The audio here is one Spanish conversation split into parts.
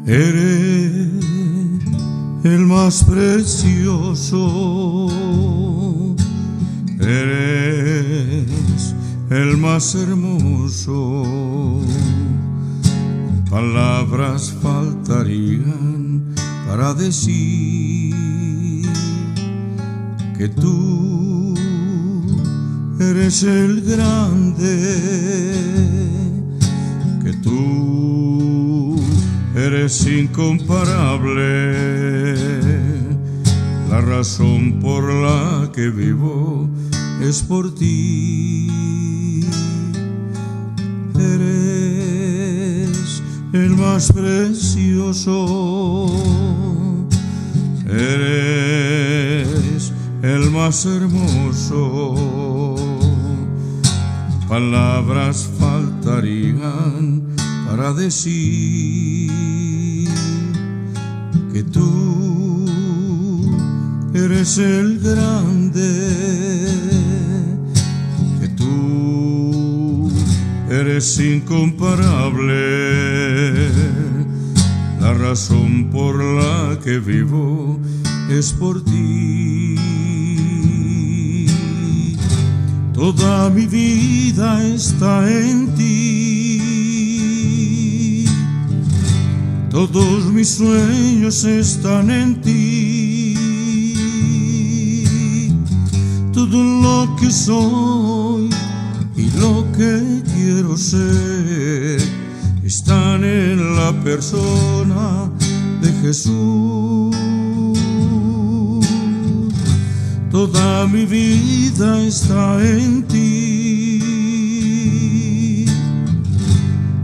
Eres el más precioso, eres el más hermoso. Palabras faltarían para decir que tú eres el grande, que tú eres incomparable. La razón por la que vivo es por ti. Eres el más precioso, eres el más hermoso. Palabras faltarían para decir que tú eres el grande, que tú eres incomparable. La razón por la que vivo es por ti. Toda mi vida está en ti, todos mis sueños están en ti, todo lo que soy y lo que quiero ser están en la persona de Jesús. Toda mi vida está en ti,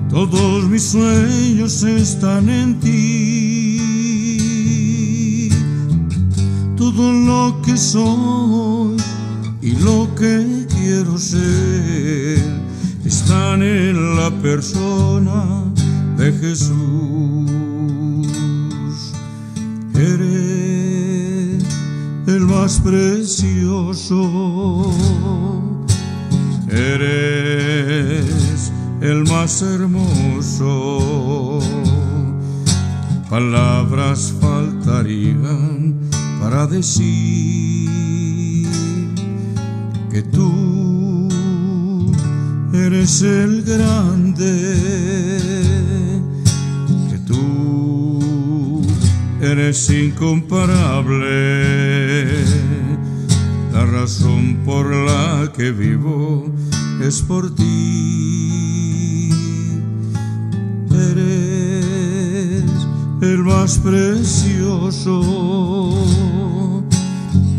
todos mis sueños están en ti, todo lo que soy y lo que quiero ser están en la persona de Jesús. Eres el más precioso, eres el más hermoso. Palabras faltarían para decir que tú eres el grande, que tú eres incomparable. La razón por la que vivo es por ti. Eres el más precioso,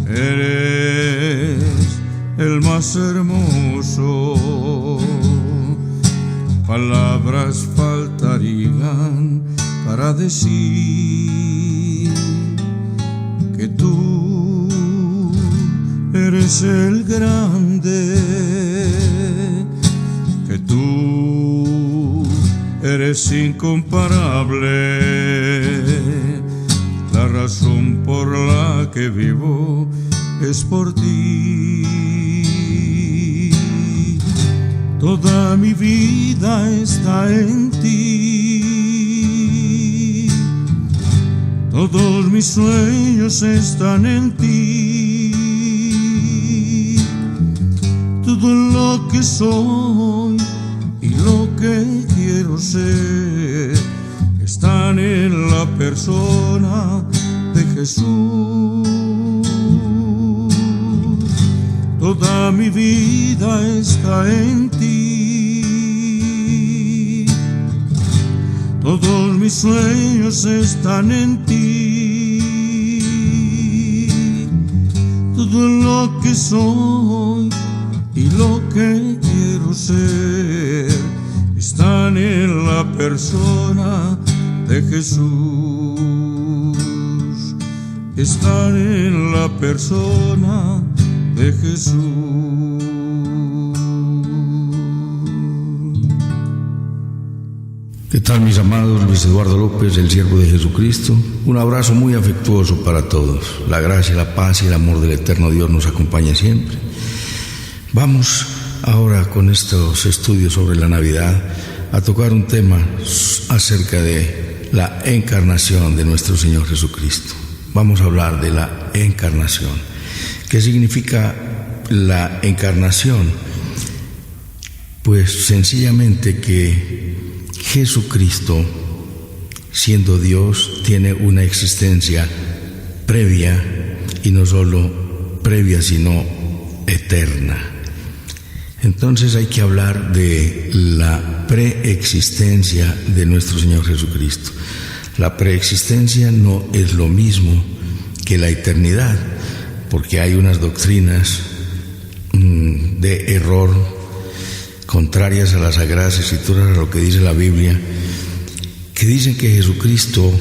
eres el más hermoso. Palabras faltarían para decir que tú eres el grande, que tú eres incomparable. La razón por la que vivo es por ti. Toda mi vida está en ti, todos mis sueños están en ti, todo lo que soy y lo que quiero ser están en la persona de Jesús. Toda mi vida está en ti, todos mis sueños están en ti, todo lo que soy y lo que quiero ser están en la persona de Jesús, están en la persona de Jesús. ¿Qué tal, mis amados? Luis Eduardo López, el siervo de Jesucristo. Un abrazo muy afectuoso para todos. La gracia, la paz y el amor del eterno Dios nos acompaña siempre. Vamos ahora con estos estudios sobre la Navidad a tocar un tema acerca de la encarnación de nuestro Señor Jesucristo. Vamos a hablar de la encarnación. ¿Qué significa la encarnación? Pues sencillamente que Jesucristo, siendo Dios, tiene una existencia previa, y no solo previa, sino eterna. Entonces hay que hablar de la preexistencia de nuestro Señor Jesucristo. La preexistencia no es lo mismo que la eternidad, porque hay unas doctrinas de error contrarias a las Sagradas Escrituras, a lo que dice la Biblia, que dicen que Jesucristo,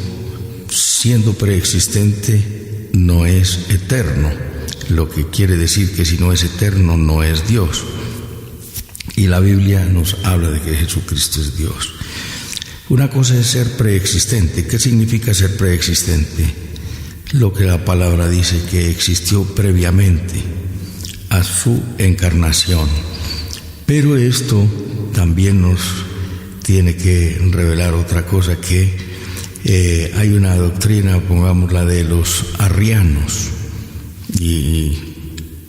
siendo preexistente, no es eterno, lo que quiere decir que si no es eterno, no es Dios. Y la Biblia nos habla de que Jesucristo es Dios. Una cosa es ser preexistente. ¿Qué significa ser preexistente? Lo que la palabra dice, que existió previamente a su encarnación. Pero esto también nos tiene que revelar otra cosa, que hay una doctrina, pongamos la de los arrianos, y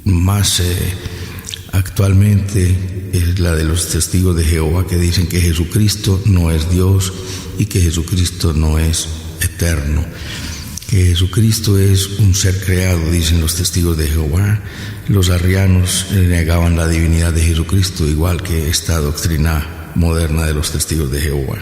más actualmente es la de los testigos de Jehová, que dicen que Jesucristo no es Dios y que Jesucristo no es eterno, que Jesucristo es un ser creado, dicen los testigos de Jehová. Los arrianos negaban la divinidad de Jesucristo, igual que esta doctrina moderna de los testigos de Jehová.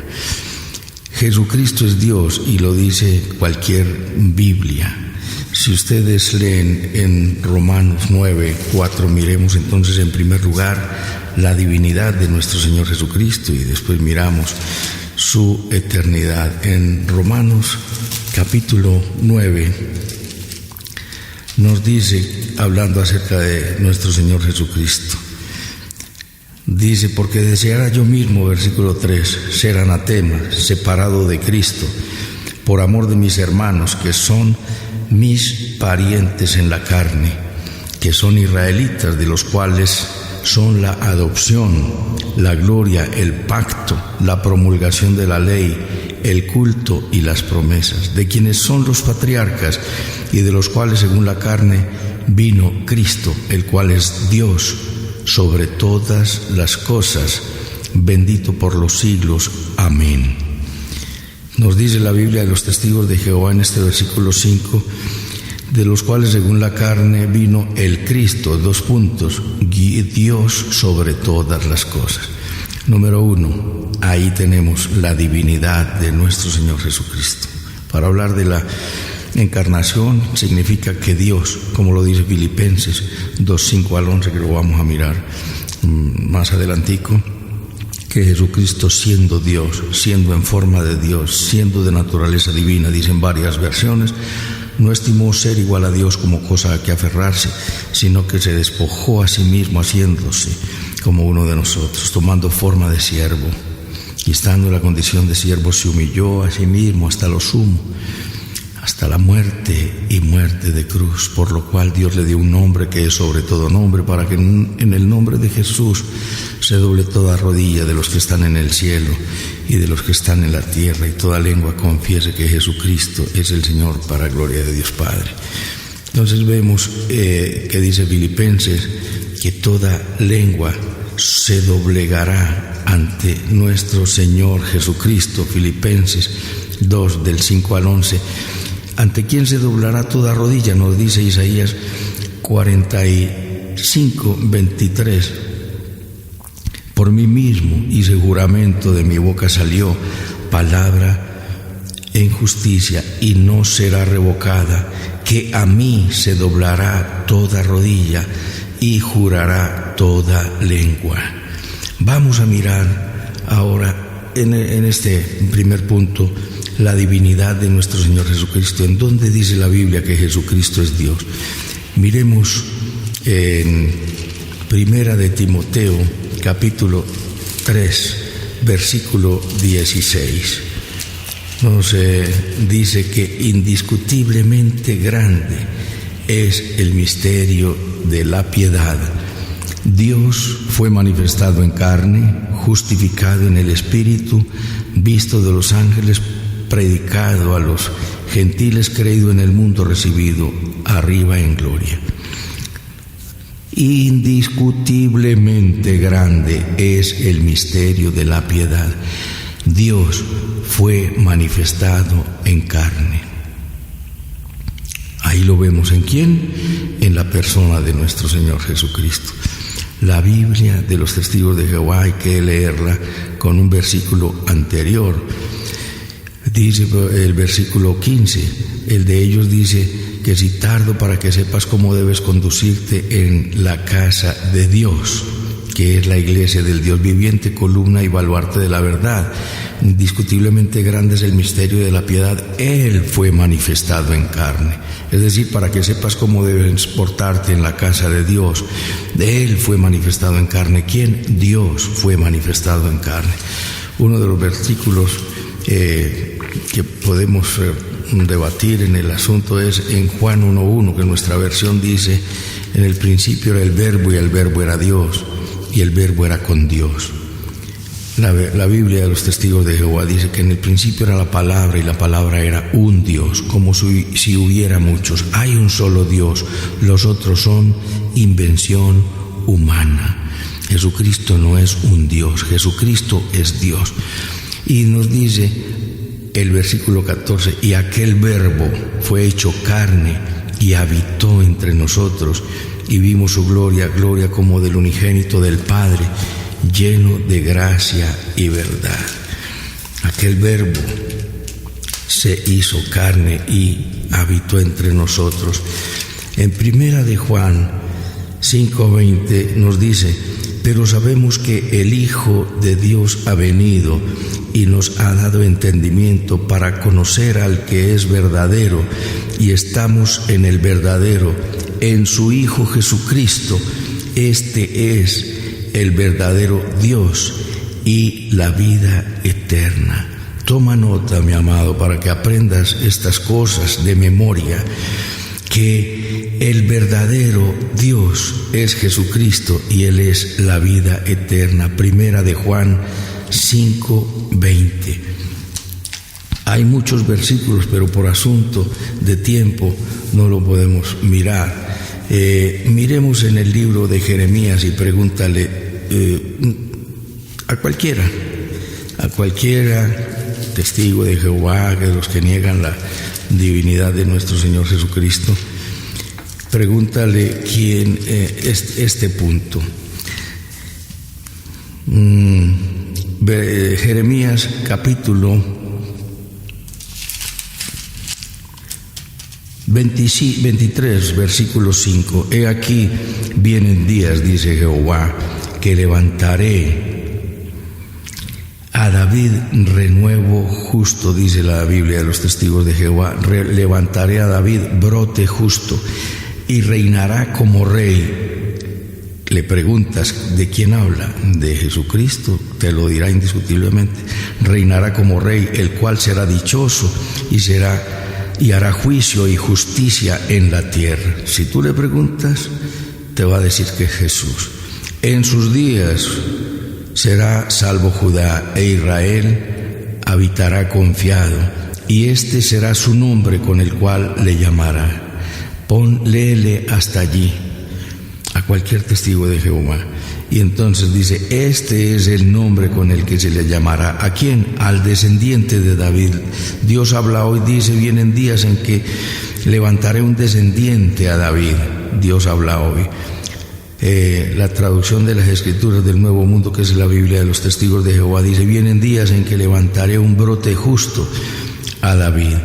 Jesucristo es Dios, y lo dice cualquier Biblia. Si ustedes leen en Romanos 9:4, miremos entonces en primer lugar la divinidad de nuestro Señor Jesucristo y después miramos su eternidad. En Romanos capítulo 9 nos dice, hablando acerca de nuestro Señor Jesucristo, dice: porque deseara yo mismo, versículo 3, ser anatema, separado de Cristo, por amor de mis hermanos, que son mis parientes en la carne, que son israelitas, de los cuales son la adopción, la gloria, el pacto, la promulgación de la ley, el culto y las promesas, de quienes son los patriarcas, y de los cuales según la carne vino Cristo, el cual es Dios sobre todas las cosas, bendito por los siglos. Amén. Nos dice la Biblia de los testigos de Jehová en este versículo 5, de los cuales según la carne vino el Cristo, Dios sobre todas las cosas. Número 1, ahí tenemos la divinidad de nuestro Señor Jesucristo. Para hablar de la encarnación, significa que Dios, como lo dice Filipenses 2:5 al 11, que lo vamos a mirar más adelantico, que Jesucristo, siendo Dios, siendo en forma de Dios, siendo de naturaleza divina, dicen varias versiones, no estimó ser igual a Dios como cosa a que aferrarse, sino que se despojó a sí mismo, haciéndose como uno de nosotros, tomando forma de siervo, y estando en la condición de siervo se humilló a sí mismo hasta lo sumo, hasta la muerte y muerte de cruz, por lo cual Dios le dio un nombre que es sobre todo nombre, para que en el nombre de Jesús se doble toda rodilla de los que están en el cielo y de los que están en la tierra, y toda lengua confiese que Jesucristo es el Señor, para gloria de Dios Padre. Entonces vemos que dice Filipenses que toda lengua se doblegará ante nuestro Señor Jesucristo. Filipenses 2, del 5 al 11. ¿Ante quién se doblará toda rodilla? Nos dice Isaías 45, 23. Por mí mismo hice juramento, de mi boca salió palabra en justicia, y no será revocada, que a mí se doblará toda rodilla y jurará toda lengua. Vamos a mirar ahora en este primer punto la divinidad de nuestro Señor Jesucristo. ¿En dónde dice la Biblia que Jesucristo es Dios? Miremos en Primera de Timoteo, capítulo 3, versículo 16. Nos dice que indiscutiblemente grande es el misterio de la piedad. Dios fue manifestado en carne, justificado en el Espíritu, visto de los ángeles, predicado a los gentiles, creído en el mundo, recibido arriba en gloria. Indiscutiblemente grande es el misterio de la piedad. Dios fue manifestado en carne. Ahí lo vemos. ¿En quién? En la persona de nuestro Señor Jesucristo. La Biblia de los Testigos de Jehová hay que leerla con un versículo anterior. Dice el versículo 15, el de ellos dice que si tardo para que sepas cómo debes conducirte en la casa de Dios, que es la iglesia del Dios viviente, columna y baluarte de la verdad. Indiscutiblemente grande es el misterio de la piedad. Él fue manifestado en carne. Es decir, para que sepas cómo debes portarte en la casa de Dios. Él fue manifestado en carne. ¿Quién? Dios fue manifestado en carne. Uno de los versículos que podemos debatir en el asunto es en Juan 1:1, que nuestra versión dice: en el principio era el verbo y el verbo era Dios y el verbo era con Dios. La Biblia de los Testigos de Jehová dice que en el principio era la palabra y la palabra era un Dios, como si hubiera muchos. Hay un solo Dios, los otros son invención humana. Jesucristo no es un Dios, Jesucristo es Dios. Y nos dice el versículo 14: y aquel verbo fue hecho carne y habitó entre nosotros, y vimos su gloria, gloria como del unigénito del Padre, lleno de gracia y verdad. Aquel verbo se hizo carne y habitó entre nosotros. En primera de Juan 5:20 nos dice: pero sabemos que el Hijo de Dios ha venido y nos ha dado entendimiento para conocer al que es verdadero, y estamos en el verdadero, en su Hijo Jesucristo. Este es el verdadero Dios y la vida eterna. Toma nota, mi amado, para que aprendas estas cosas de memoria, que el verdadero Dios es Jesucristo y Él es la vida eterna. Primera de Juan 5:20. Hay muchos versículos, pero por asunto de tiempo no lo podemos mirar. Miremos en el libro de Jeremías y pregúntale a cualquiera testigo de Jehová, de los que niegan la divinidad de nuestro Señor Jesucristo, pregúntale quién es este punto. Jeremías capítulo 23, versículo 5. He aquí vienen días, dice Jehová, que levantaré a David renuevo justo, dice la Biblia de los Testigos de Jehová. Levantaré a David brote justo y reinará como rey. Le preguntas ¿de quién habla? De Jesucristo, te lo dirá indiscutiblemente. Reinará como rey, el cual será dichoso y hará juicio y justicia en la tierra. Si tú le preguntas, te va a decir que es Jesús. En sus días será salvo Judá, e Israel habitará confiado, y este será su nombre con el cual le llamará. Léele hasta allí a cualquier testigo de Jehová. Y entonces dice: este es el nombre con el que se le llamará. ¿A quién? Al descendiente de David. Dios habla hoy, dice: vienen días en que levantaré un descendiente a David. Dios habla hoy. La traducción de las Escrituras del Nuevo Mundo, que es la Biblia de los Testigos de Jehová, dice: vienen días en que levantaré un brote justo a David.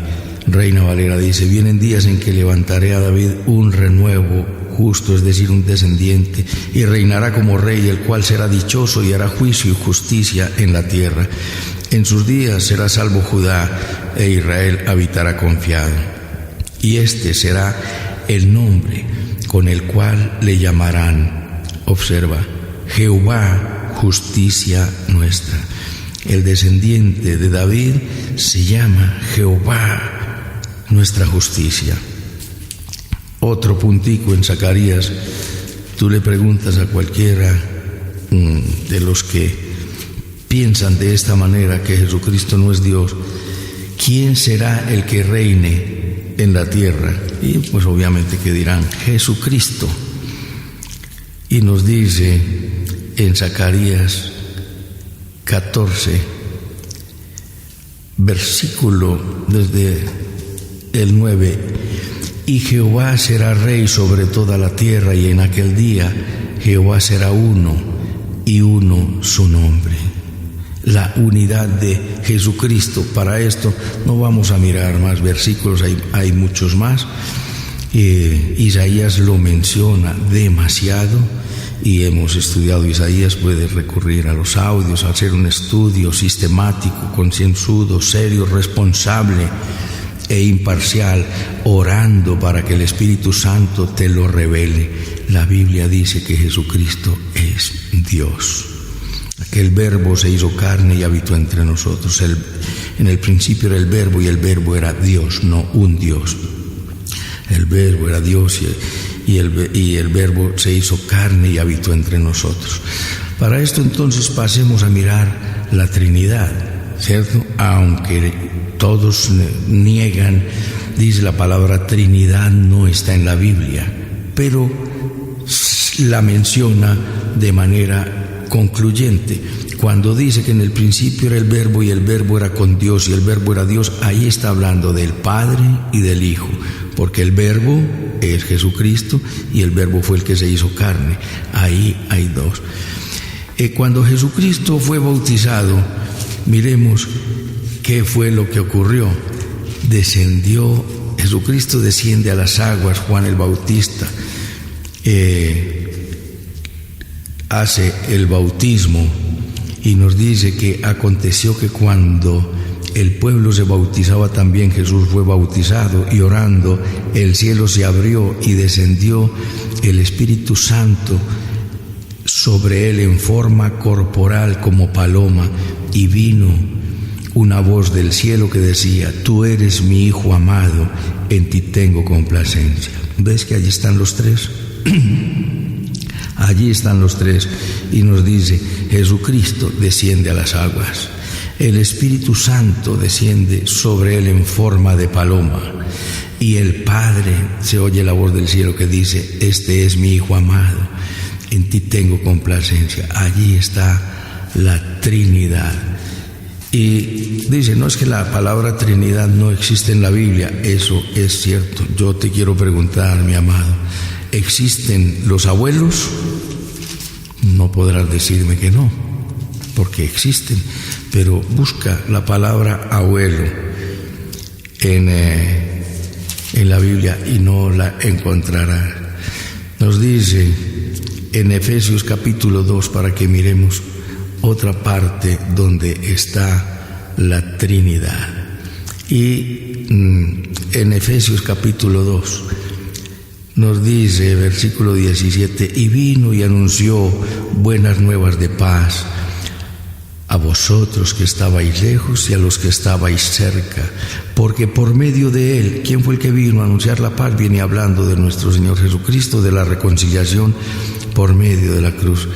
Reina Valera dice: vienen días en que levantaré a David un renuevo justo, es decir, un descendiente, y reinará como rey, el cual será dichoso y hará juicio y justicia en la tierra. En sus días será salvo Judá, e Israel habitará confiado. Y este será el nombre con el cual le llamarán. Observa: Jehová, justicia nuestra. El descendiente de David se llama Jehová, nuestra justicia. Otro puntico en Zacarías: tú le preguntas a cualquiera de los que piensan de esta manera que Jesucristo no es Dios, ¿quién será el que reine en la tierra? Y pues obviamente que dirán, Jesucristo. Y nos dice en Zacarías 14, versículo desde el 9, y Jehová será rey sobre toda la tierra, y en aquel día Jehová será uno, y uno su nombre. La unidad de Jesucristo. Para esto no vamos a mirar más versículos, hay muchos más. Isaías lo menciona demasiado y hemos estudiado Isaías. Puedes recurrir a los audios, hacer un estudio sistemático, concienzudo, serio, responsable e imparcial, orando para que el Espíritu Santo te lo revele. La Biblia dice que Jesucristo es Dios, que el Verbo se hizo carne y habitó entre nosotros. En el principio era el Verbo, y el Verbo era Dios, no un Dios. El Verbo era Dios y el Verbo se hizo carne y habitó entre nosotros. Para esto entonces pasemos a mirar la Trinidad, ¿cierto? Aunque todos niegan, dice la palabra Trinidad no está en la Biblia, pero la menciona de manera concluyente. Cuando dice que en el principio era el Verbo y el Verbo era con Dios y el Verbo era Dios, ahí está hablando del Padre y del Hijo, porque el Verbo es Jesucristo y el Verbo fue el que se hizo carne. Ahí hay dos. Cuando Jesucristo fue bautizado, miremos qué fue lo que ocurrió. Jesucristo desciende a las aguas. Juan el Bautista hace el bautismo y nos dice que aconteció que cuando el pueblo se bautizaba, también Jesús fue bautizado, y orando el cielo se abrió y descendió el Espíritu Santo sobre él en forma corporal como paloma, y vino una voz del cielo que decía: tú eres mi Hijo amado, en ti tengo complacencia. ¿Ves que allí están los tres? Allí están los tres, y nos dice: Jesucristo desciende a las aguas, el Espíritu Santo desciende sobre él en forma de paloma, y el Padre, se oye la voz del cielo que dice: este es mi Hijo amado, en ti tengo complacencia. Allí está la Trinidad. Y dice, no es que la palabra Trinidad no existe en la Biblia. Eso es cierto. Yo te quiero preguntar, mi amado, ¿existen los abuelos? No podrás decirme que no, porque existen, pero busca la palabra abuelo en la Biblia y no la encontrarás. Nos dice en Efesios capítulo 2, para que miremos otra parte donde está la Trinidad. Y en Efesios capítulo 2 nos dice, versículo 17: y vino y anunció buenas nuevas de paz a vosotros que estabais lejos y a los que estabais cerca, porque por medio de él, ¿quién fue el que vino a anunciar la paz? Viene hablando de nuestro Señor Jesucristo, de la reconciliación por medio de la cruz.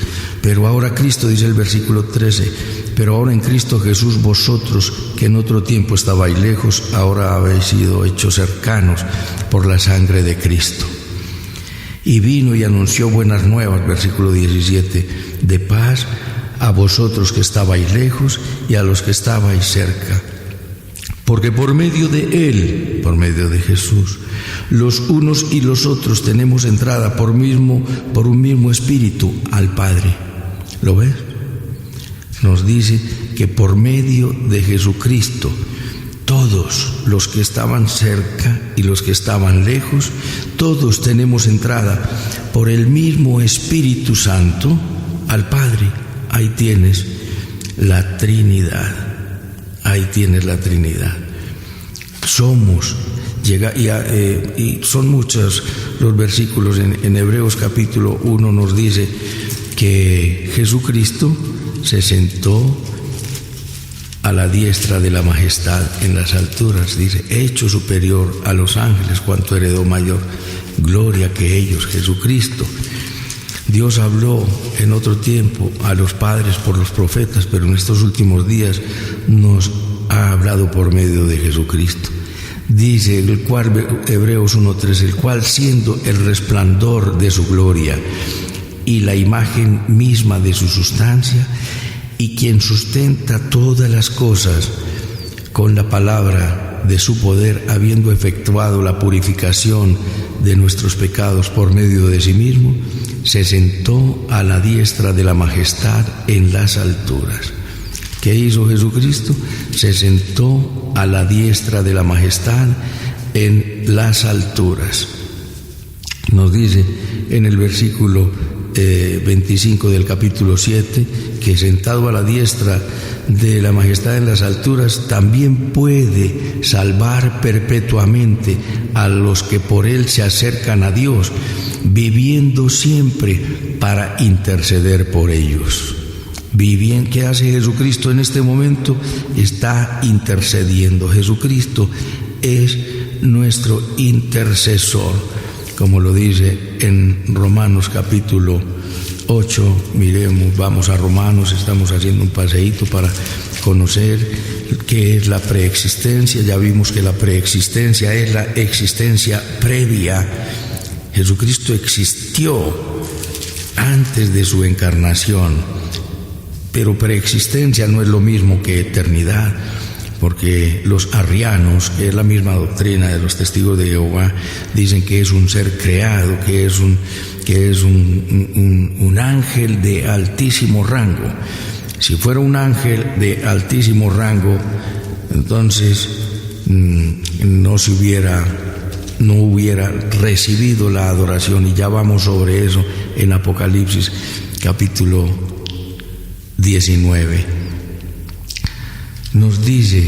Pero ahora Cristo, dice el versículo 13, pero ahora en Cristo Jesús, vosotros que en otro tiempo estabais lejos, ahora habéis sido hechos cercanos por la sangre de Cristo. Y vino y anunció buenas nuevas, versículo 17, de paz a vosotros que estabais lejos y a los que estabais cerca. Porque por medio de él, por medio de Jesús, los unos y los otros tenemos entrada por un mismo espíritu al Padre. ¿Lo ves? Nos dice que por medio de Jesucristo, todos los que estaban cerca y los que estaban lejos, todos tenemos entrada por el mismo Espíritu Santo al Padre. Ahí tienes la Trinidad. Ahí tienes la Trinidad. Y son muchos los versículos. En Hebreos capítulo 1 nos dice que Jesucristo se sentó a la diestra de la majestad en las alturas, dice, hecho superior a los ángeles, cuanto heredó mayor gloria que ellos. Jesucristo. Dios habló en otro tiempo a los padres por los profetas, pero en estos últimos días nos ha hablado por medio de Jesucristo. Dice el cual, Hebreos 1:3, el cual siendo el resplandor de su gloria y la imagen misma de su sustancia, y quien sustenta todas las cosas con la palabra de su poder, habiendo efectuado la purificación de nuestros pecados por medio de sí mismo, se sentó a la diestra de la majestad en las alturas. ¿Qué hizo Jesucristo? Se sentó a la diestra de la majestad en las alturas. Nos dice en el versículo 25 del capítulo 7, que sentado a la diestra de la majestad en las alturas, también puede salvar perpetuamente a los que por él se acercan a Dios, viviendo siempre para interceder por ellos. ¿Qué hace Jesucristo en este momento? Está intercediendo. Jesucristo es nuestro intercesor, como lo dice en Romanos capítulo 8. Miremos, vamos a Romanos, estamos haciendo un paseíto para conocer qué es la preexistencia. Ya vimos que la preexistencia es la existencia previa. Jesucristo existió antes de su encarnación, pero preexistencia no es lo mismo que eternidad, porque los arrianos, que es la misma doctrina de los testigos de Jehová, dicen que es un ser creado, que es un ángel de altísimo rango. Si fuera un ángel de altísimo rango, entonces no hubiera recibido la adoración, y ya vamos sobre eso en Apocalipsis capítulo 19. Nos dice: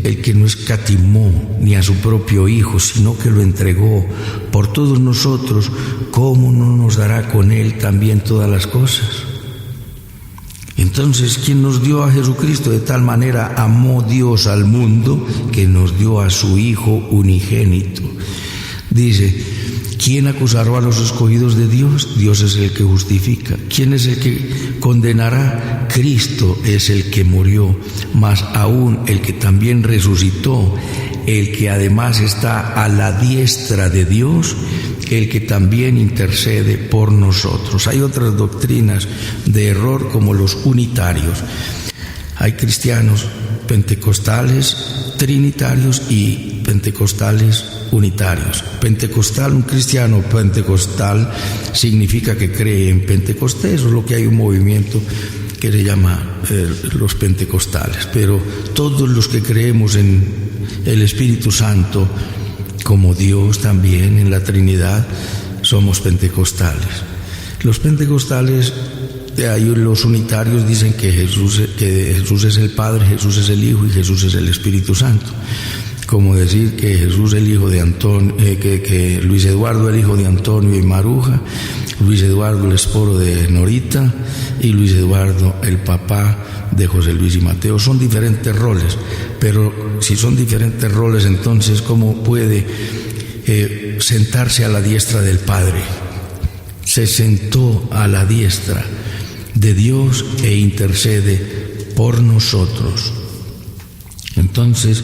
el que no escatimó ni a su propio Hijo, sino que lo entregó por todos nosotros, ¿cómo no nos dará con él también todas las cosas? Entonces, ¿quién nos dio a Jesucristo? De tal manera amó Dios al mundo que nos dio a su Hijo unigénito. Dice: ¿quién acusará a los escogidos de Dios? Dios es el que justifica. ¿Quién es el que condenará? Cristo es el que murió, más aún el que también resucitó, el que además está a la diestra de Dios, el que también intercede por nosotros. Hay otras doctrinas de error, como los unitarios. Hay cristianos pentecostales, trinitarios y pentecostales unitarios. Un cristiano pentecostal significa que cree en Pentecostés, o lo que hay un movimiento que se llama los pentecostales, pero todos los que creemos en el Espíritu Santo como Dios, también en la Trinidad, somos pentecostales. Los pentecostales, los unitarios, dicen que Jesús es el Padre, Jesús es el Hijo y Jesús es el Espíritu Santo. Como decir que Jesús el hijo de Antonio, que Luis Eduardo el hijo de Antonio y Maruja, Luis Eduardo el esposo de Norita y Luis Eduardo el papá de José Luis y Mateo. Son diferentes roles, pero si son diferentes roles, entonces ¿cómo puede sentarse a la diestra del Padre? Se sentó a la diestra de Dios e intercede por nosotros. Entonces,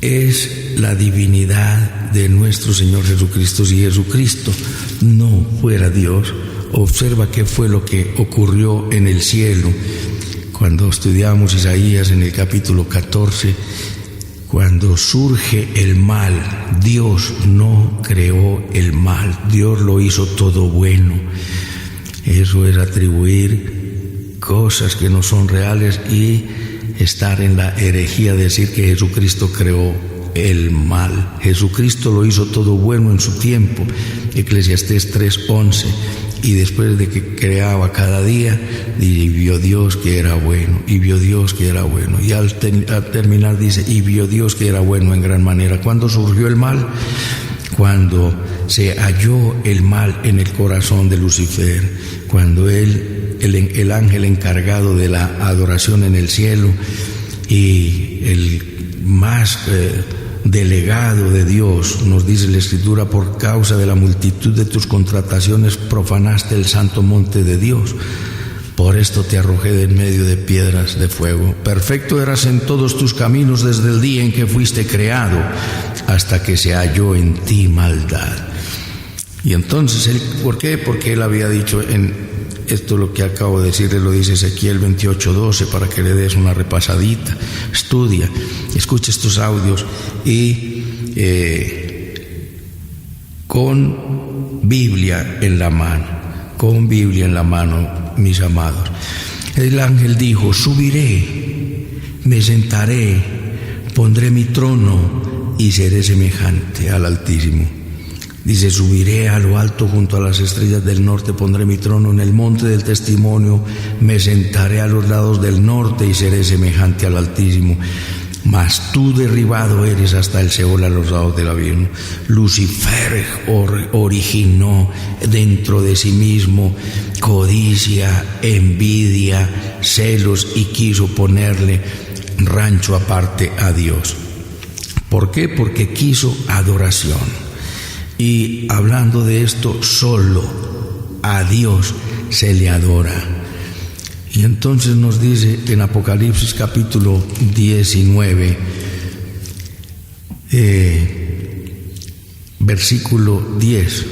es la divinidad de nuestro Señor Jesucristo. Si Jesucristo no fuera Dios, observa qué fue lo que ocurrió en el cielo. Cuando estudiamos Isaías en el capítulo 14, cuando surge el mal, Dios no creó el mal, Dios lo hizo todo bueno. Eso es atribuir cosas que no son reales y estar en la herejía de decir que Jesucristo creó el mal. Jesucristo lo hizo todo bueno en su tiempo, Eclesiastés 3:11, y después de que creaba cada día, y vio Dios que era bueno, y vio Dios que era bueno, y al terminar dice, y vio Dios que era bueno en gran manera. ¿Cuándo surgió el mal? Cuando se halló el mal en el corazón de Lucifer, cuando el ángel encargado de la adoración en el cielo y el más delegado de Dios, nos dice la Escritura, por causa de la multitud de tus contrataciones profanaste el santo monte de Dios. Por esto te arrojé de en medio de piedras de fuego. Perfecto eras en todos tus caminos desde el día en que fuiste creado, hasta que se halló en ti maldad. Y entonces, ¿por qué? Porque él había dicho, en esto lo que acabo de decirle lo dice Ezequiel 28:12, para que le des una repasadita. Estudia, escucha estos audios y con Biblia en la mano, mis amados. El ángel dijo: subiré, me sentaré, pondré mi trono y seré semejante al Altísimo. Dice: subiré a lo alto junto a las estrellas del norte, pondré mi trono en el monte del testimonio, me sentaré a los lados del norte y seré semejante al Altísimo. Mas tú derribado eres hasta el Seol, a los lados del abismo. Lucifer originó dentro de sí mismo codicia, envidia, celos y quiso ponerle rancho aparte a Dios. ¿Por qué? Porque quiso adoración. Y hablando de esto, solo a Dios se le adora. Y entonces nos dice en Apocalipsis capítulo 19, versículo 10,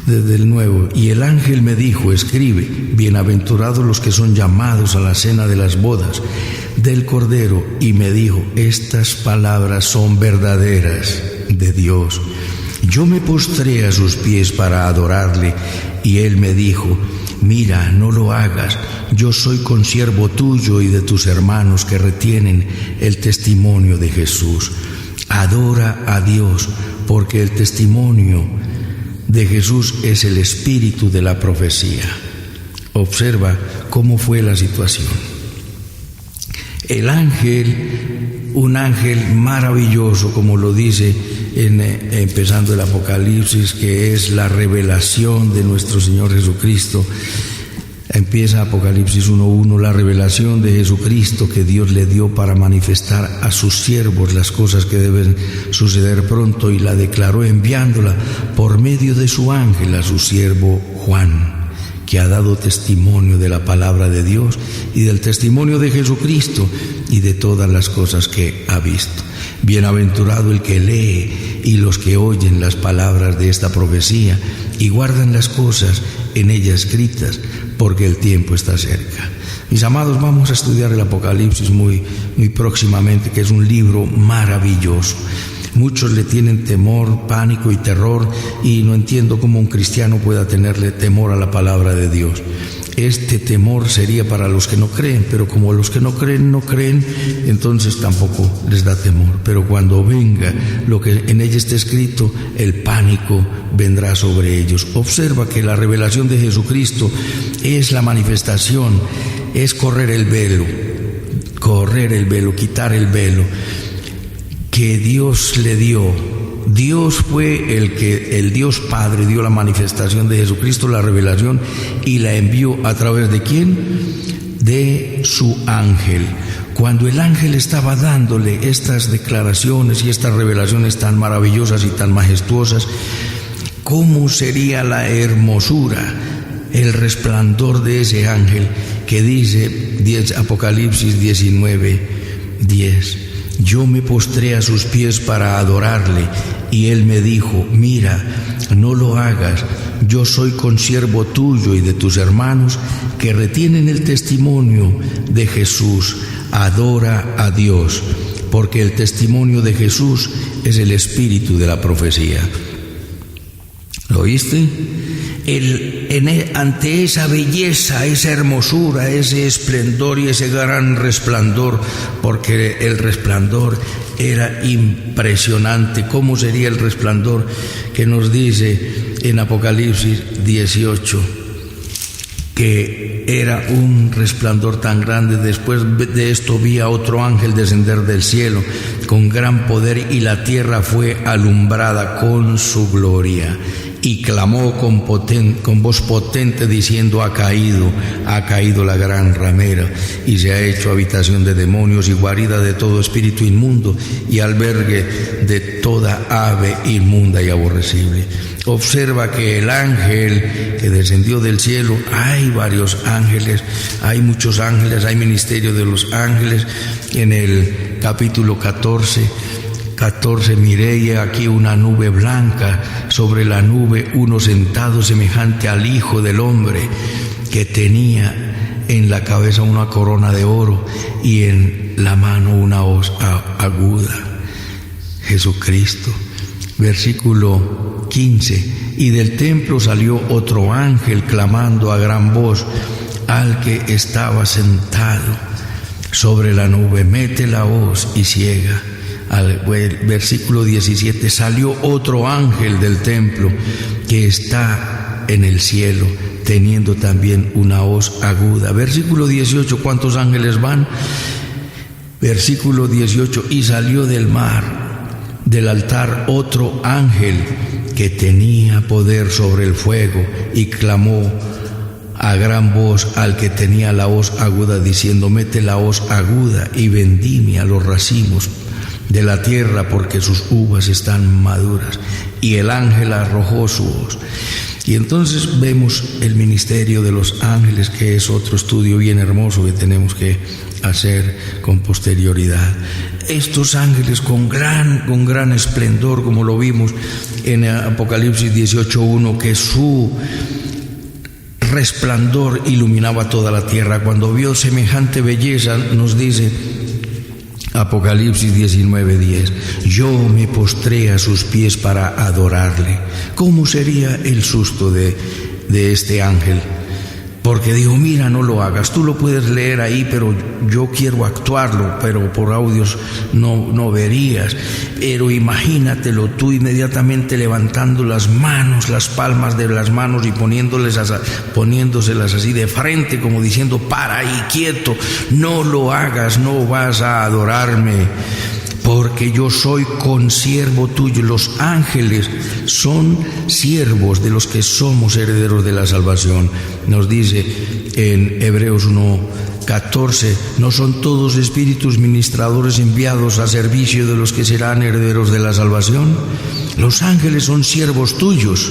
desde el nuevo: y el ángel me dijo: escribe, bienaventurados los que son llamados a la cena de las bodas del Cordero. Y me dijo: estas palabras son verdaderas de Dios. Yo me postré a sus pies para adorarle, y él me dijo: mira, no lo hagas, yo soy consiervo tuyo y de tus hermanos que retienen el testimonio de Jesús. Adora a Dios, porque el testimonio de Jesús es el espíritu de la profecía. Observa cómo fue la situación. El ángel, un ángel maravilloso, como lo dice empezando el Apocalipsis, que es la revelación de nuestro Señor Jesucristo. Empieza Apocalipsis 1:1, la revelación de Jesucristo que Dios le dio para manifestar a sus siervos las cosas que deben suceder pronto, y la declaró enviándola por medio de su ángel a su siervo Juan, que ha dado testimonio de la palabra de Dios y del testimonio de Jesucristo y de todas las cosas que ha visto. Bienaventurado el que lee y los que oyen las palabras de esta profecía y guardan las cosas en ella escritas, porque el tiempo está cerca. Mis amados, vamos a estudiar el Apocalipsis muy próximamente, que es un libro maravilloso. Muchos le tienen temor, pánico y terror, y no entiendo cómo un cristiano pueda tenerle temor a la palabra de Dios. Este temor sería para los que no creen, pero como los que no creen, entonces tampoco les da temor. Pero cuando venga lo que en ella está escrito, el pánico vendrá sobre ellos. Observa que la revelación de Jesucristo es la manifestación, es correr el velo, quitar el velo que Dios le dio. Dios fue el Dios Padre dio la manifestación de Jesucristo, la revelación, y la envió a través de ¿quién? De su ángel. Cuando el ángel estaba dándole estas declaraciones y estas revelaciones tan maravillosas y tan majestuosas, ¿cómo sería la hermosura, el resplandor de ese ángel que dice Apocalipsis 19:10? Yo me postré a sus pies para adorarle, y él me dijo: mira, no lo hagas, yo soy consiervo tuyo y de tus hermanos que retienen el testimonio de Jesús. Adora a Dios, porque el testimonio de Jesús es el espíritu de la profecía. ¿Lo oíste? Ante esa belleza, esa hermosura, ese esplendor y ese gran resplandor, porque el resplandor era impresionante. ¿Cómo sería el resplandor que nos dice en Apocalipsis 18? Que era un resplandor tan grande. Después de esto vi a otro ángel descender del cielo con gran poder, y la tierra fue alumbrada con su gloria. y clamó con voz potente diciendo: ha caído la gran ramera, y se ha hecho habitación de demonios y guarida de todo espíritu inmundo y albergue de toda ave inmunda y aborrecible. Observa que el ángel que descendió del cielo, hay varios ángeles, hay muchos ángeles, hay ministerio de los ángeles. En el capítulo 14 miré aquí una nube blanca, sobre la nube uno sentado semejante al Hijo del Hombre, que tenía en la cabeza una corona de oro y en la mano una hoz aguda. Jesucristo. Versículo 15: y del templo salió otro ángel clamando a gran voz al que estaba sentado sobre la nube: mete la hoz y ciega. Versículo 17: salió otro ángel del templo que está en el cielo, teniendo también una hoz aguda. Versículo 18, ¿cuántos ángeles van? Versículo 18: y salió del altar otro ángel que tenía poder sobre el fuego, y clamó a gran voz al que tenía la hoz aguda, diciendo: mete la hoz aguda y vendimia los racimos de la tierra, porque sus uvas están maduras. Y el ángel arrojó su hoz. Y entonces vemos el ministerio de los ángeles, que es otro estudio bien hermoso que tenemos que hacer con posterioridad. Estos ángeles con gran esplendor, como lo vimos en Apocalipsis 18:1, que su resplandor iluminaba toda la tierra. Cuando vio semejante belleza, nos dice Apocalipsis 19:10: yo me postré a sus pies para adorarle. ¿Cómo sería el susto de este ángel? Porque dijo: mira, no lo hagas, tú lo puedes leer ahí, pero yo quiero actuarlo, pero por audios no verías. Pero imagínatelo tú inmediatamente levantando las manos, las palmas de las manos, y poniéndoselas así de frente, como diciendo: para ahí, quieto, no lo hagas, no vas a adorarme, porque yo soy consiervo tuyo. Los ángeles son siervos de los que somos herederos de la salvación. Nos dice en Hebreos 1:14: ¿no son todos espíritus ministradores enviados a servicio de los que serán herederos de la salvación? Los ángeles son siervos tuyos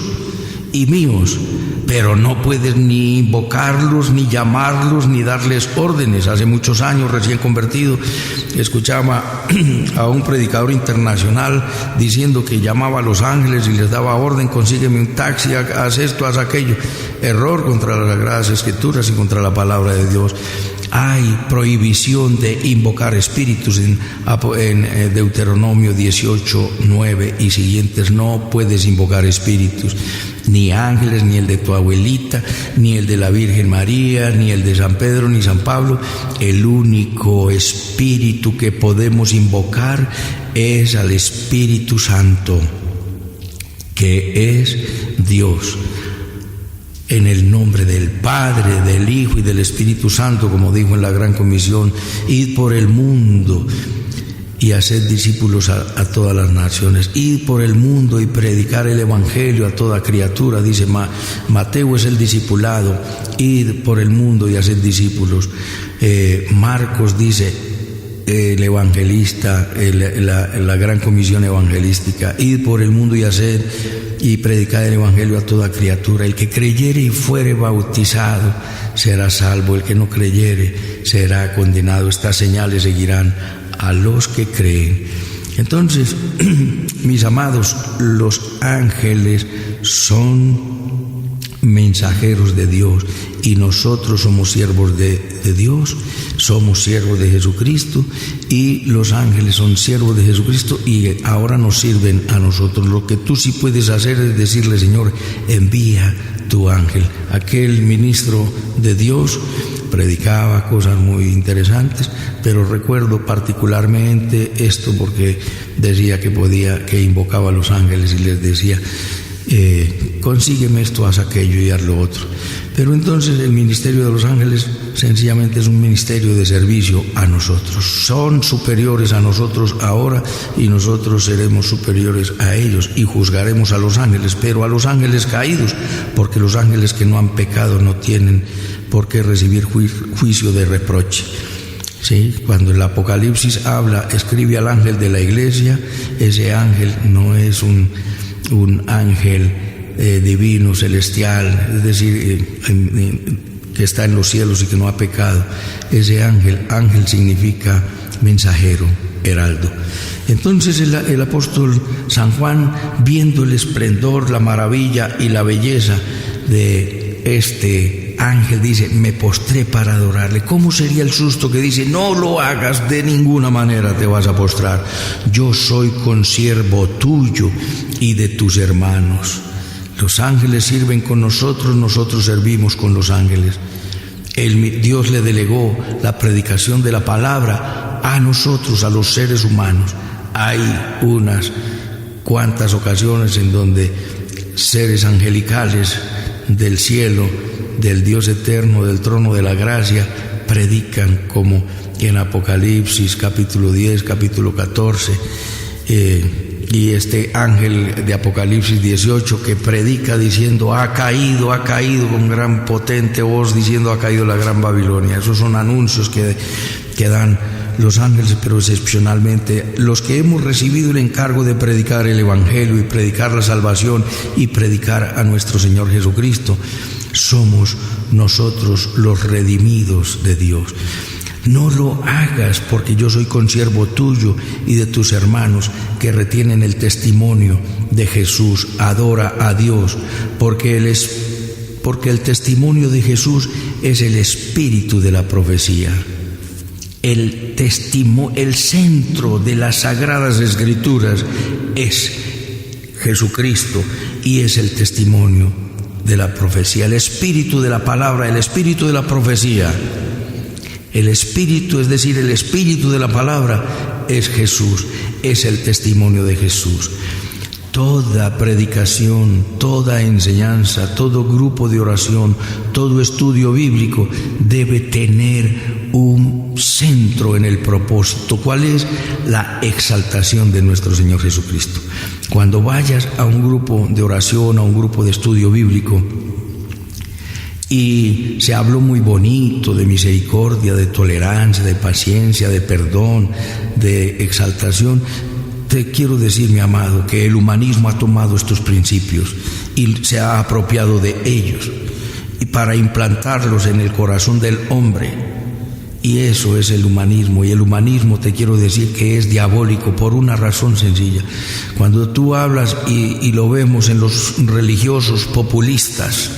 y míos, pero no puedes ni invocarlos, ni llamarlos, ni darles órdenes. Hace muchos años, recién convertido, escuchaba a un predicador internacional diciendo que llamaba a los ángeles y les daba orden: consígueme un taxi, haz esto, haz aquello. Error contra las Sagradas Escrituras y contra la palabra de Dios. Hay prohibición de invocar espíritus en Deuteronomio 18:9 y siguientes. No puedes invocar espíritus, ni ángeles, ni el de tu abuelita, ni el de la Virgen María, ni el de San Pedro, ni San Pablo. El único espíritu que podemos invocar es al Espíritu Santo, que es Dios. En el nombre del Padre, del Hijo y del Espíritu Santo, como dijo en la Gran Comisión: id por el mundo y haced discípulos a todas las naciones. Id por el mundo y predicar el Evangelio a toda criatura. Dice Mateo, es el discipulado: id por el mundo y haced discípulos. Marcos dice, el evangelista, la Gran Comisión evangelística: id por el mundo y haced y predicad el Evangelio a toda criatura. El que creyere y fuere bautizado será salvo, el que no creyere será condenado. Estas señales seguirán a los que creen. Entonces, mis amados, los ángeles son mensajeros de Dios, y nosotros somos siervos de Dios, somos siervos de Jesucristo, y los ángeles son siervos de Jesucristo y ahora nos sirven a nosotros. Lo que tú sí puedes hacer es decirle: Señor, envía tu ángel. Aquel ministro de Dios predicaba cosas muy interesantes, pero recuerdo particularmente esto, porque decía que invocaba a los ángeles y les decía: consígueme esto, haz aquello y haz lo otro. Pero entonces el ministerio de los ángeles sencillamente es un ministerio de servicio a nosotros. Son superiores a nosotros ahora y nosotros seremos superiores a ellos y juzgaremos a los ángeles, pero a los ángeles caídos, porque los ángeles que no han pecado no tienen por qué recibir juicio de reproche. Sí, cuando el Apocalipsis escribe al ángel de la iglesia, ese ángel no es un ángel divino, celestial, es decir, que está en los cielos y que no ha pecado. Ese ángel significa mensajero, heraldo. Entonces el apóstol San Juan, viendo el esplendor, la maravilla y la belleza de este ángel, dice: me postré para adorarle. ¿Cómo sería el susto que dice: no lo hagas, de ninguna manera te vas a postrar? Yo soy consiervo tuyo y de tus hermanos. Los ángeles sirven con nosotros, nosotros servimos con los ángeles. Dios le delegó la predicación de la palabra a nosotros, a los seres humanos. Hay unas cuantas ocasiones en donde seres angelicales del cielo, del Dios eterno, del trono de la gracia, predican, como en Apocalipsis capítulo 10, capítulo 14, y este ángel de Apocalipsis 18 que predica diciendo: ha caído con gran potente voz, diciendo: ha caído la gran Babilonia. Esos son anuncios que dan los ángeles, pero excepcionalmente los que hemos recibido el encargo de predicar el Evangelio y predicar la salvación y predicar a nuestro Señor Jesucristo, somos nosotros los redimidos de Dios. No lo hagas, porque yo soy consiervo tuyo y de tus hermanos que retienen el testimonio de Jesús. Adora a Dios, porque el testimonio de Jesús es el espíritu de la profecía. El centro de las Sagradas Escrituras es Jesucristo y es el testimonio de la profecía, el espíritu de la palabra, el espíritu de la profecía. El espíritu, es decir, el espíritu de la palabra es Jesús, es el testimonio de Jesús. Toda predicación, toda enseñanza, todo grupo de oración, todo estudio bíblico debe tener un centro en el propósito. ¿Cuál es? La exaltación de nuestro Señor Jesucristo. Cuando vayas a un grupo de oración, a un grupo de estudio bíblico, y se habló muy bonito de misericordia, de tolerancia, de paciencia, de perdón, de exaltación, te quiero decir, mi amado, que el humanismo ha tomado estos principios y se ha apropiado de ellos y para implantarlos en el corazón del hombre. Y eso es el humanismo. Y el humanismo, te quiero decir, que es diabólico por una razón sencilla. Cuando tú hablas, y lo vemos en los religiosos populistas,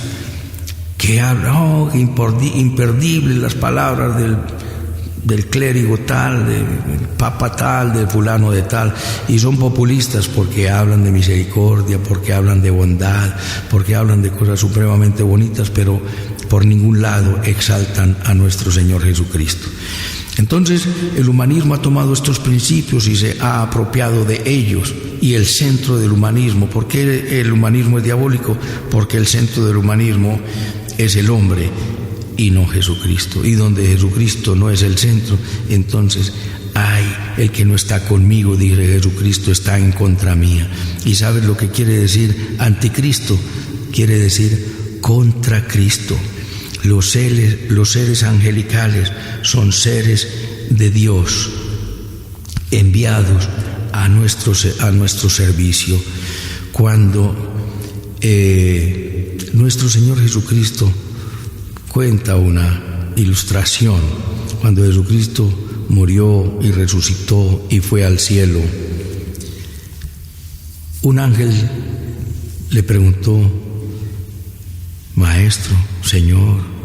que hablan, imperdibles las palabras del clérigo tal, del papa tal, del fulano de tal, y son populistas porque hablan de misericordia, porque hablan de bondad, porque hablan de cosas supremamente bonitas, pero por ningún lado exaltan a nuestro Señor Jesucristo. Entonces el humanismo ha tomado estos principios y se ha apropiado de ellos. Y el centro del humanismo, ¿por qué el humanismo es diabólico? Porque el centro del humanismo es el hombre y no Jesucristo. Y donde Jesucristo no es el centro, entonces el que no está conmigo, dice Jesucristo, está en contra mía. ¿Y sabes lo que quiere decir anticristo? Quiere decir contra Cristo. Los seres angelicales son seres de Dios enviados a nuestro servicio. Cuando nuestro Señor Jesucristo cuenta una ilustración, cuando Jesucristo murió y resucitó y fue al cielo, un ángel le preguntó: Maestro, Señor,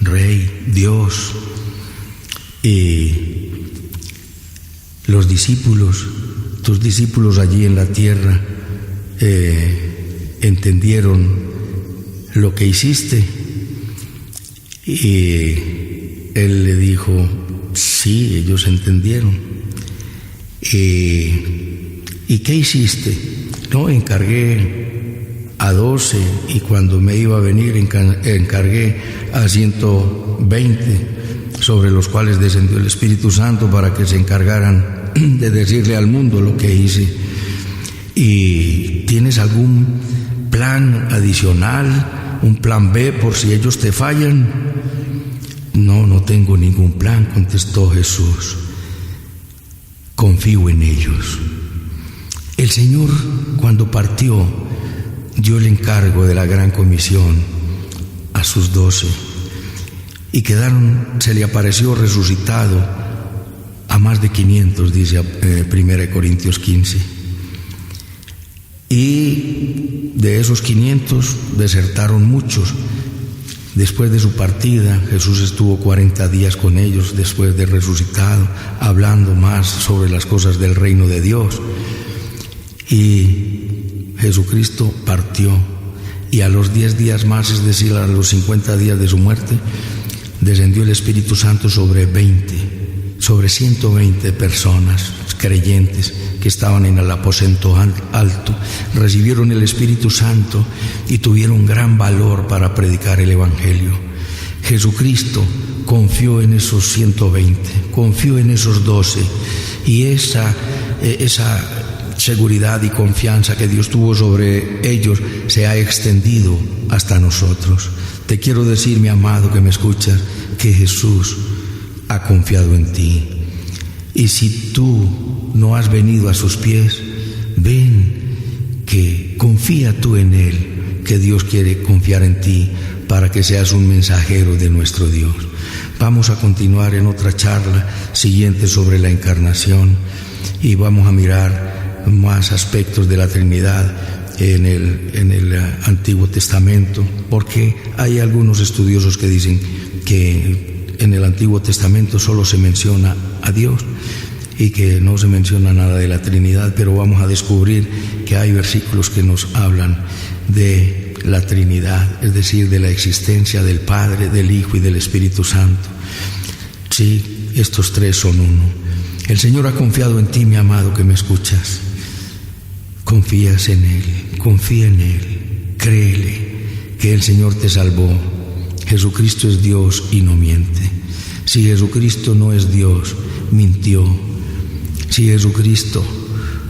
Rey, Dios. Y los discípulos, tus discípulos allí en la tierra, entendieron lo que hiciste. Y él le dijo: sí, ellos entendieron. ¿Y qué hiciste? No, encargué a 12 y cuando me iba a venir encargué a 120 sobre los cuales descendió el Espíritu Santo para que se encargaran de decirle al mundo lo que hice. ¿Y tienes algún plan adicional, un plan B por si ellos te fallan? No, no tengo ningún plan, contestó Jesús. Confío en ellos. El Señor, cuando partió, dio el encargo de la gran comisión a sus 12 y se le apareció resucitado a más de 500, dice 1 Corintios 15. Y de esos 500 desertaron muchos. Después de su partida, Jesús estuvo 40 días con ellos después de resucitado, hablando más sobre las cosas del reino de Dios. Y Jesucristo partió, y a los 10 días más, es decir, a los 50 días de su muerte, descendió el Espíritu Santo sobre 120 personas creyentes que estaban en el aposento alto. Recibieron el Espíritu Santo y tuvieron gran valor para predicar el Evangelio. Jesucristo confió en esos 120, confió en esos 12, y esa seguridad y confianza que Dios tuvo sobre ellos se ha extendido hasta nosotros. Te quiero decir, mi amado que me escuchas, que Jesús ha confiado en ti. Y si tú no has venido a sus pies, ven, que confía tú en Él, que Dios quiere confiar en ti para que seas un mensajero de nuestro Dios. Vamos a continuar en otra charla siguiente sobre la encarnación y vamos a mirar más aspectos de la Trinidad en el Antiguo Testamento, porque hay algunos estudiosos que dicen que en el Antiguo Testamento solo se menciona a Dios y que no se menciona nada de la Trinidad, pero vamos a descubrir que hay versículos que nos hablan de la Trinidad, es decir, de la existencia del Padre, del Hijo y del Espíritu Santo. Sí, estos tres son uno. El Señor ha confiado en ti, mi amado que me escuchas. Confías en Él, confía en Él, créele que el Señor te salvó. Jesucristo es Dios y no miente. Si Jesucristo no es Dios, mintió. Si Jesucristo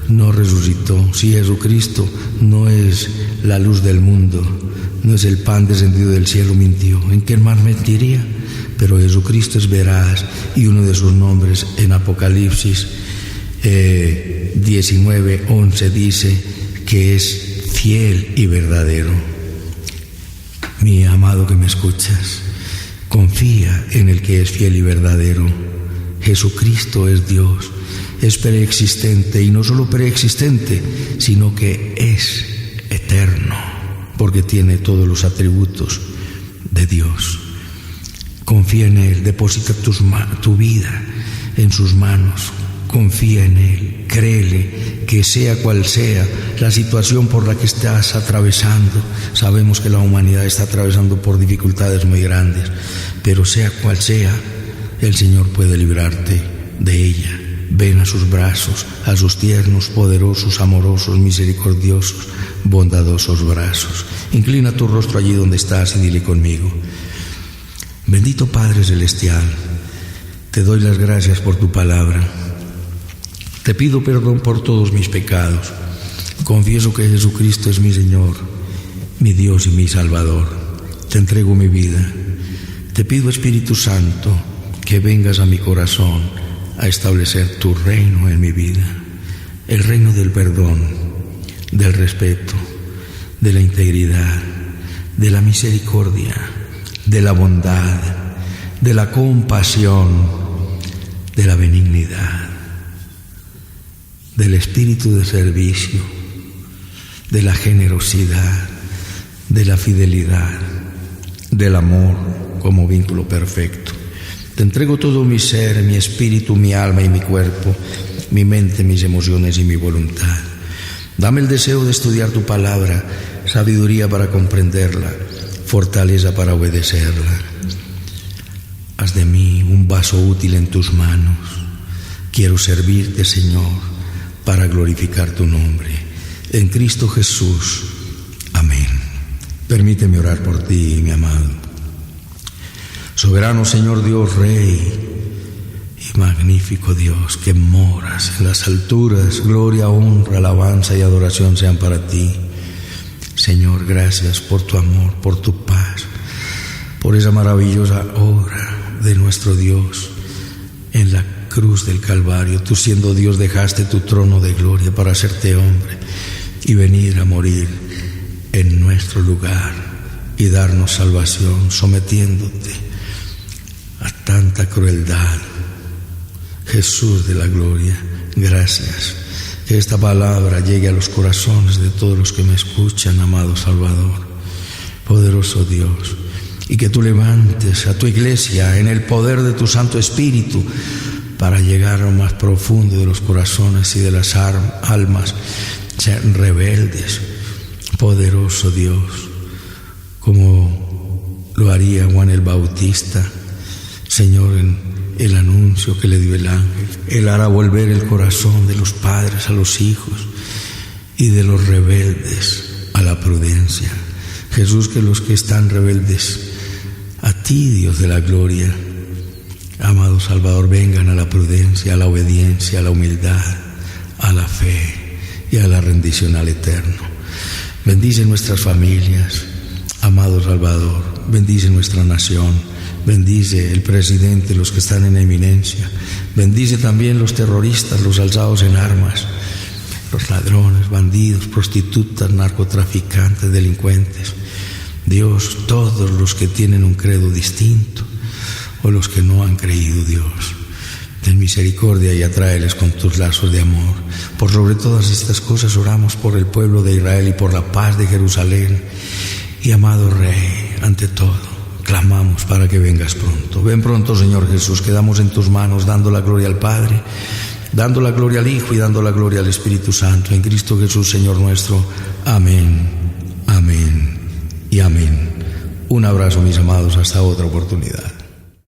no resucitó, si Jesucristo no es la luz del mundo, no es el pan descendido del cielo, mintió. ¿En qué más mentiría? Pero Jesucristo es veraz, y uno de sus nombres en Apocalipsis 19:11 dice que es fiel y verdadero. Mi amado que me escuchas, confía en el que es fiel y verdadero. Jesucristo es Dios, es preexistente, y no solo preexistente, sino que es eterno, porque tiene todos los atributos de Dios. Confía en Él, deposita tu vida en sus manos, confía en Él, créele que sea cual sea la situación por la que estás atravesando. Sabemos que la humanidad está atravesando por dificultades muy grandes, pero sea cual sea, el Señor puede librarte de ella. Ven a sus brazos, a sus tiernos, poderosos, amorosos, misericordiosos, bondadosos brazos. Inclina tu rostro allí donde estás y dile conmigo: bendito Padre Celestial, te doy las gracias por tu palabra. Te pido perdón por todos mis pecados. Confieso que Jesucristo es mi Señor, mi Dios y mi Salvador. Te entrego mi vida. Te pido, Espíritu Santo, que vengas a mi corazón a establecer tu reino en mi vida. El reino del perdón, del respeto, de la integridad, de la misericordia, de la bondad, de la compasión, de la benignidad, del espíritu de servicio, de la generosidad, de la fidelidad, del amor como vínculo perfecto. Te entrego todo mi ser, mi espíritu, mi alma y mi cuerpo, mi mente, mis emociones y mi voluntad. Dame el deseo de estudiar tu palabra, sabiduría para comprenderla, fortaleza para obedecerla. Haz de mí un vaso útil en tus manos. Quiero servirte, Señor, para glorificar tu nombre. En Cristo Jesús. Amén. Permíteme orar por ti, mi amado. Soberano Señor Dios, Rey y magnífico Dios, que moras en las alturas, gloria, honra, alabanza y adoración sean para ti. Señor, gracias por tu amor, por tu paz, por esa maravillosa obra de nuestro Dios en la cruz del Calvario. Tú, siendo Dios, dejaste tu trono de gloria para hacerte hombre y venir a morir en nuestro lugar y darnos salvación, sometiéndote a tanta crueldad. Jesús de la gloria, gracias. Que esta palabra llegue a los corazones de todos los que me escuchan, amado Salvador, poderoso Dios, y que tú levantes a tu iglesia en el poder de tu Santo Espíritu para llegar a lo más profundo de los corazones y de las almas rebeldes. Poderoso Dios, como lo haría Juan el Bautista, Señor, en el anuncio que le dio el ángel. Él hará volver el corazón de los padres a los hijos y de los rebeldes a la prudencia. Jesús, que los que están rebeldes a ti, Dios de la gloria, amado Salvador, vengan a la prudencia, a la obediencia, a la humildad, a la fe y a la rendición al Eterno. Bendice nuestras familias, amado Salvador, bendice nuestra nación. Bendice el presidente, los que están en eminencia. Bendice también los terroristas, los alzados en armas, los ladrones, bandidos, prostitutas, narcotraficantes, delincuentes. Dios, todos los que tienen un credo distinto o los que no han creído, Dios, ten misericordia y atráeles con tus lazos de amor. Por sobre todas estas cosas oramos por el pueblo de Israel y por la paz de Jerusalén. Y amado Rey, ante todo, clamamos para que vengas pronto. Ven pronto, Señor Jesús. Quedamos en tus manos, dando la gloria al Padre, dando la gloria al Hijo y dando la gloria al Espíritu Santo. En Cristo Jesús, Señor nuestro. Amén, amén y amén. Un abrazo, mis amados, hasta otra oportunidad.